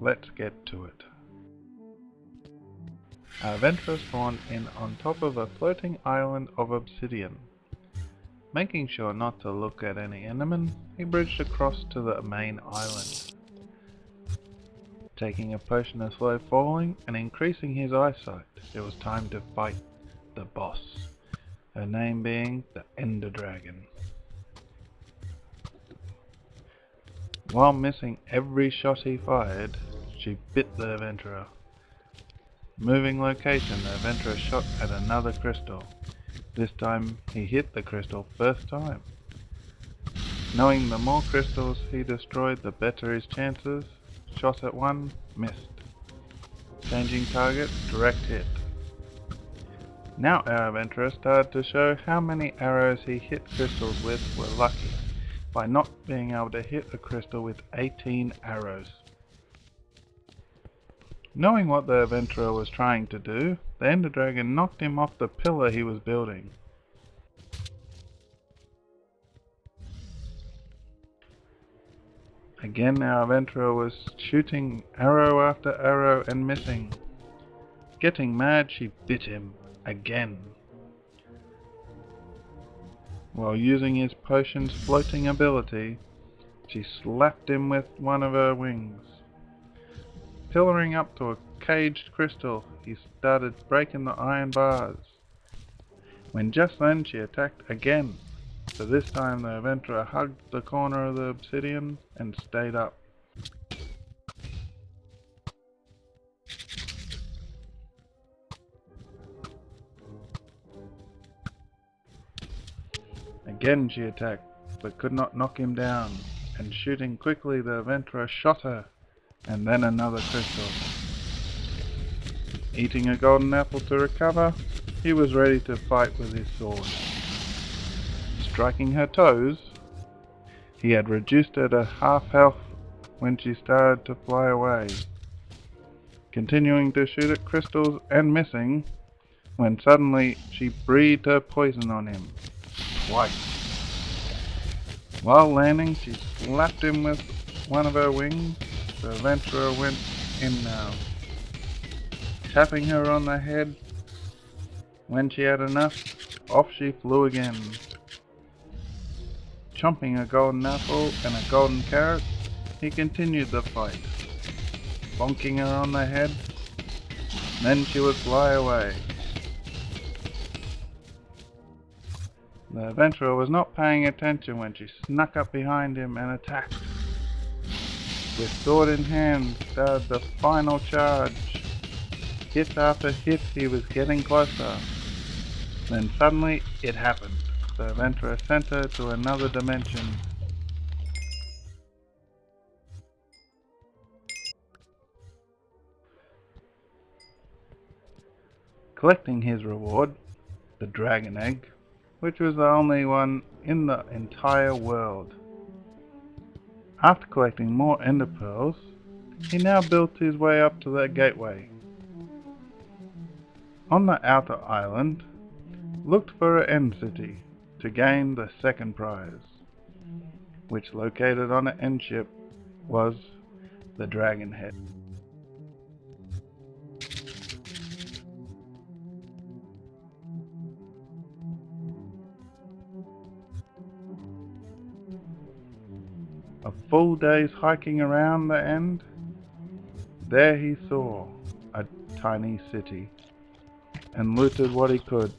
let's get to it. Our adventurer spawned in on top of a floating island of obsidian. Making sure not to look at any enemies, he bridged across to the main island. Taking a potion of slow falling and increasing his eyesight, it was time to fight the boss, her name being the Ender Dragon. While missing every shot he fired, she bit the adventurer. Moving location, the adventurer shot at another crystal. This time he hit the crystal first time. Knowing the more crystals he destroyed, the better his chances. Shot at one, missed. Changing target, direct hit. Now our adventurer started to show how many arrows he hit crystals with were lucky, by not being able to hit a crystal with 18 arrows. Knowing what the adventurer was trying to do, the Ender Dragon knocked him off the pillar he was building. Again our adventurer was shooting arrow after arrow and missing. Getting mad, she bit him again. While using his potion's floating ability, she slapped him with one of her wings. Pillaring up to a caged crystal, he started breaking the iron bars. When just then she attacked again, but this time the adventurer hugged the corner of the obsidian and stayed up. Again she attacked, but could not knock him down, and shooting quickly the adventurer shot her, and then another crystal. Eating a golden apple to recover, he was ready to fight with his sword. Striking her toes, he had reduced her to half health when she started to fly away. Continuing to shoot at crystals and missing, when suddenly she breathed her poison on him, twice. While landing, she slapped him with one of her wings. The adventurer went in now, tapping her on the head. When she had enough, off she flew again. Chomping a golden apple and a golden carrot, he continued the fight, bonking her on the head. Then she would fly away. The adventurer was not paying attention when she snuck up behind him and attacked. With sword in hand started the final charge. Hit after hit, he was getting closer. Then suddenly it happened. The adventurer sent her to another dimension. Collecting his reward, the dragon egg, which was the only one in the entire world. After collecting more ender pearls, he now built his way up to the gateway. On the outer island, looked for an end city to gain the second prize, which located on an end ship was the Dragon Head. A full day's hiking around the end, there he saw a tiny city and looted what he could.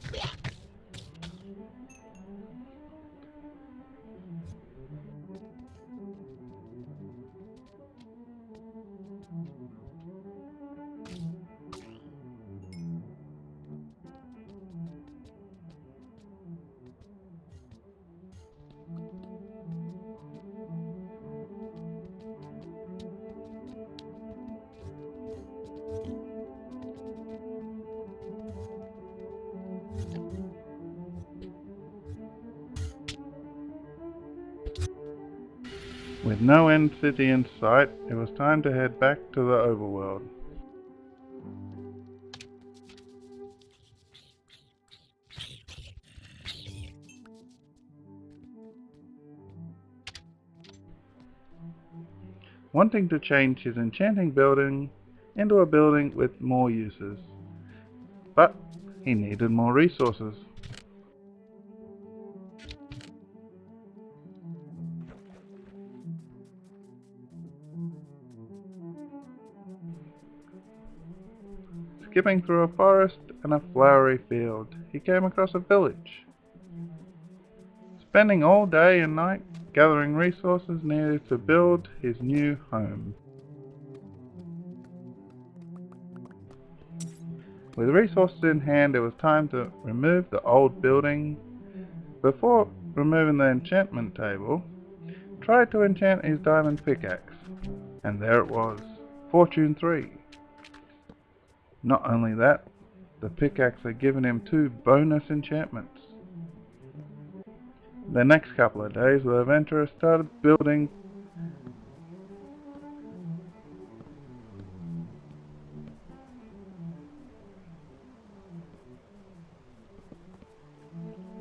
With no end city in sight, it was time to head back to the overworld. wanting to change his enchanting building into a building with more uses. But he needed more resources. Skipping through a forest and a flowery field, he came across a village. Spending all day and night gathering resources needed to build his new home. With resources in hand, it was time to remove the old building. Before removing the enchantment table, tried to enchant his diamond pickaxe, and there it was, Fortune 3. Not only that, the pickaxe had given him 2 bonus enchantments. The next couple of days, the adventurer started building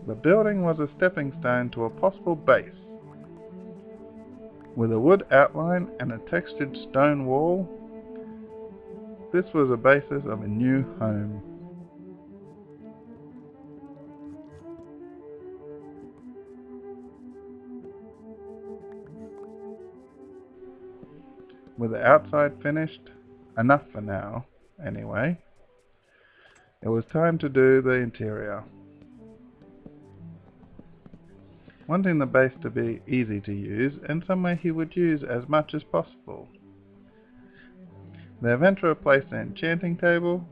The building was a stepping stone to a possible base. With a wood outline and a textured stone wall, this was the basis of a new home. With the outside finished, enough for now, anyway, it was time to do the interior. Wanting the base to be easy to use and somewhere he would use as much as possible, the adventurer placed an enchanting table,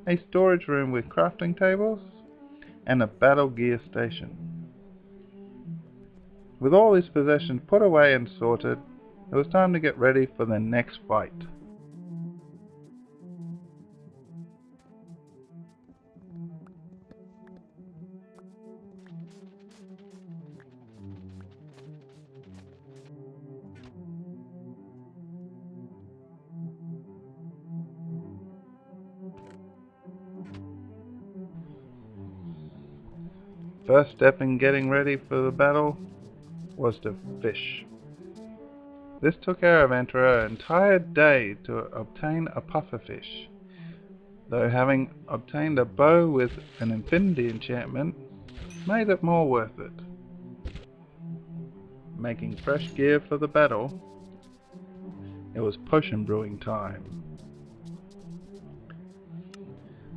a storage room with crafting tables, and a battle gear station. With all his possessions put away and sorted, it was time to get ready for the next fight. First step in getting ready for the battle was to fish. This took our adventurer an entire day to obtain a pufferfish, though having obtained a bow with an infinity enchantment made it more worth it. Making fresh gear for the battle, it was potion brewing time.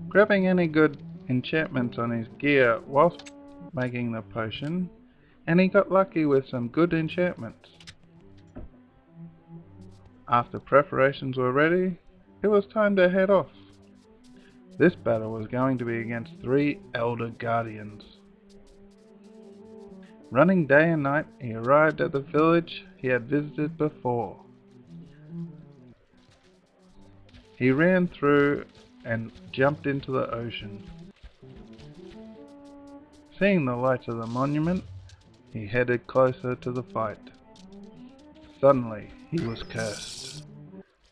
Grabbing any good enchantments on his gear whilst making the potion, and he got lucky with some good enchantments. After preparations were ready, it was time to head off. This battle was going to be against 3 Elder Guardians. Running day and night, he arrived at the village he had visited before. He ran through and jumped into the ocean. Seeing the lights of the monument, he headed closer to the fight. Suddenly, he was cursed.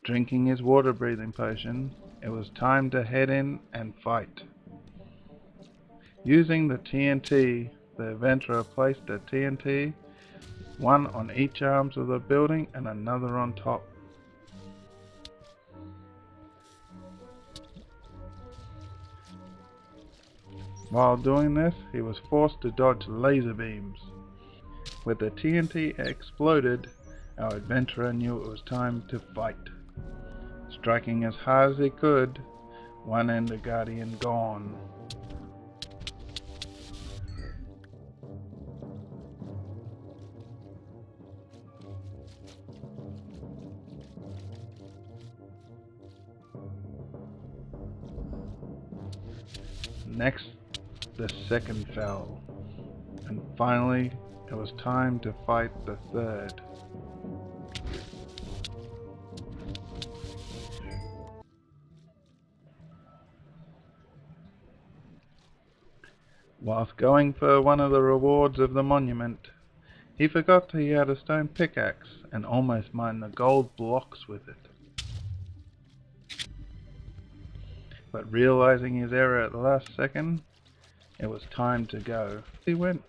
Drinking his water-breathing potion, it was time to head in and fight. Using the TNT, the adventurer placed a TNT, one on each arms of the building and another on top. While doing this, he was forced to dodge laser beams. With the TNT exploded, our adventurer knew it was time to fight. Striking as hard as he could, one Ender Guardian gone. Next, the second fell, and finally it was time to fight the third. Whilst going for one of the rewards of the monument, he forgot he had a stone pickaxe and almost mined the gold blocks with it. But realizing his error at the last second, it was time to go. He went.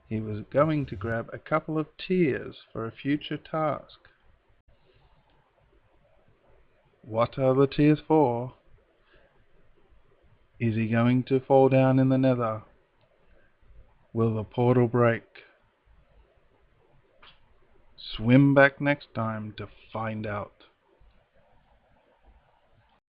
He was going to grab a couple of tears for a future task. What are the tears for? Is he going to fall down in the nether? Will the portal break? Swim back next time to find out.